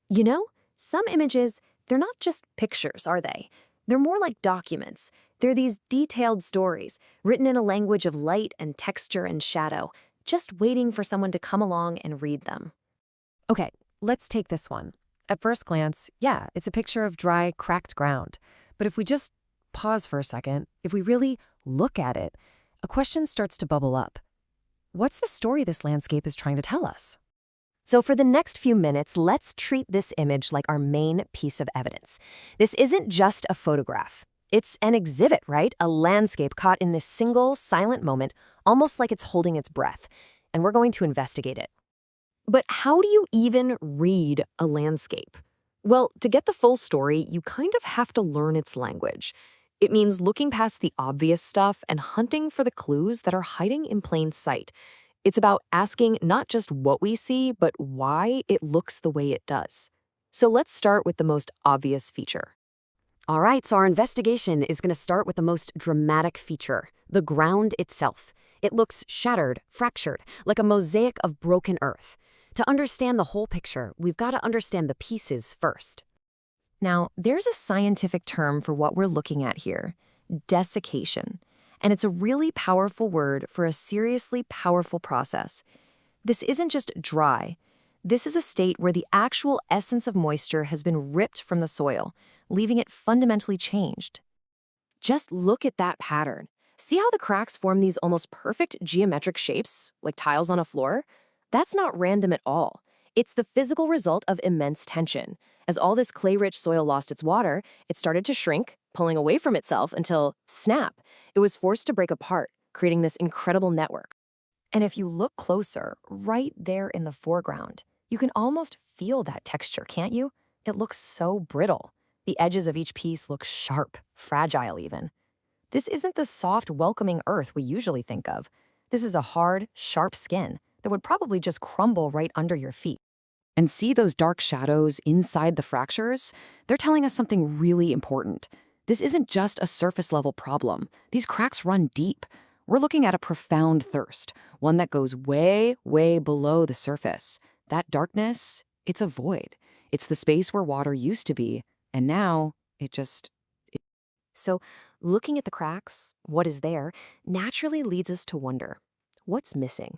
You know, some images, they're not just pictures, are they? They're more like documents. They're these detailed stories, written in a language of light and texture and shadow, just waiting for someone to come along and read them. Okay, let's take this one. At first glance, yeah, it's a picture of dry, cracked ground. But if we just pause for a second, if we really look at it, a question starts to bubble up. What's the story this landscape is trying to tell us? So for the next few minutes, let's treat this image like our main piece of evidence. This isn't just a photograph. It's an exhibit, right? A landscape caught in this single, silent moment, almost like it's holding its breath. And we're going to investigate it. But how do you even read a landscape? Well, to get the full story, you kind of have to learn its language. It means looking past the obvious stuff and hunting for the clues that are hiding in plain sight. It's about asking not just what we see, but why it looks the way it does. So let's start with the most obvious feature. All right, so our investigation is going to start with the most dramatic feature, the ground itself. It looks shattered, fractured, like a mosaic of broken earth. To understand the whole picture, we've got to understand the pieces first. Now, there's a scientific term for what we're looking at here, desiccation. And it's a really powerful word for a seriously powerful process. This isn't just dry. This is a state where the actual essence of moisture has been ripped from the soil, leaving it fundamentally changed. Just look at that pattern. See how the cracks form these almost perfect geometric shapes, like tiles on a floor? That's not random at all. It's the physical result of immense tension. As all this clay-rich soil lost its water, it started to shrink, pulling away from itself until, snap, it was forced to break apart, creating this incredible network. And if you look closer, right there in the foreground, you can almost feel that texture, can't you? It looks so brittle. The edges of each piece look sharp, fragile even. This isn't the soft, welcoming earth we usually think of. This is a hard, sharp skin that would probably just crumble right under your feet. And see those dark shadows inside the fractures? They're telling us something really important. This isn't just a surface-level problem. These cracks run deep. We're looking at a profound thirst, one that goes way, way below the surface. That darkness, it's a void. It's the space where water used to be, and now it just... So, looking at the cracks, what is there, naturally leads us to wonder, what's missing?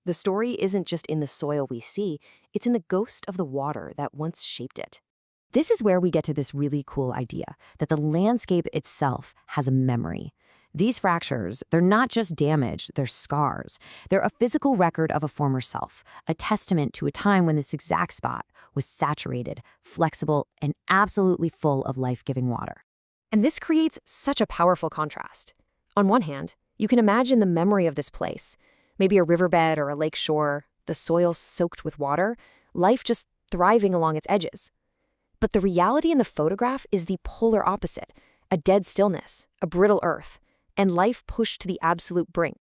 The story isn't just in the soil we see, it's in the ghost of the water that once shaped it. This is where we get to this really cool idea, that the landscape itself has a memory. These fractures, they're not just damage, they're scars. They're a physical record of a former self, a testament to a time when this exact spot was saturated, flexible, and absolutely full of life-giving water. And this creates such a powerful contrast. On one hand, you can imagine the memory of this place, maybe a riverbed or a lake shore, the soil soaked with water, life just thriving along its edges. But the reality in the photograph is the polar opposite, a dead stillness, a brittle earth, and life pushed to the absolute brink.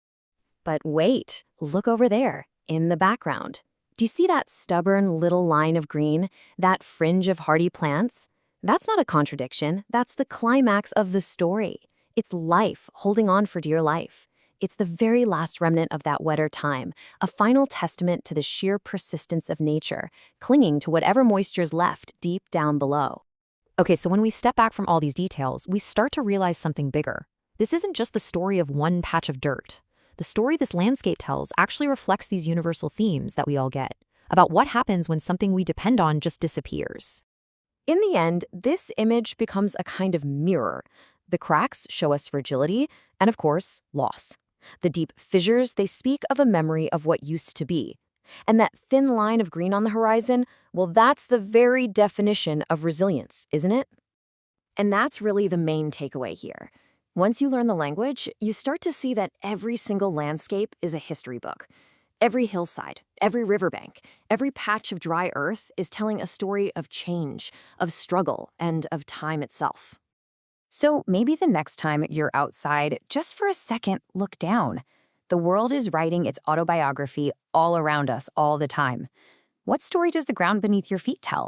But wait, look over there, in the background. Do you see that stubborn little line of green, that fringe of hardy plants? That's not a contradiction, that's the climax of the story. It's life holding on for dear life. It's the very last remnant of that wetter time, a final testament to the sheer persistence of nature, clinging to whatever moisture's left deep down below. Okay, so when we step back from all these details, we start to realize something bigger. This isn't just the story of one patch of dirt. The story this landscape tells actually reflects these universal themes that we all get, about what happens when something we depend on just disappears. In the end, this image becomes a kind of mirror. The cracks show us fragility and, of course, loss. The deep fissures, they speak of a memory of what used to be. And that thin line of green on the horizon, well, that's the very definition of resilience, isn't it? And that's really the main takeaway here. Once you learn the language, you start to see that every single landscape is a history book. Every hillside, every riverbank, every patch of dry earth is telling a story of change, of struggle, and of time itself. So maybe the next time you're outside, just for a second, look down. The world is writing its autobiography all around us all the time. What story does the ground beneath your feet tell?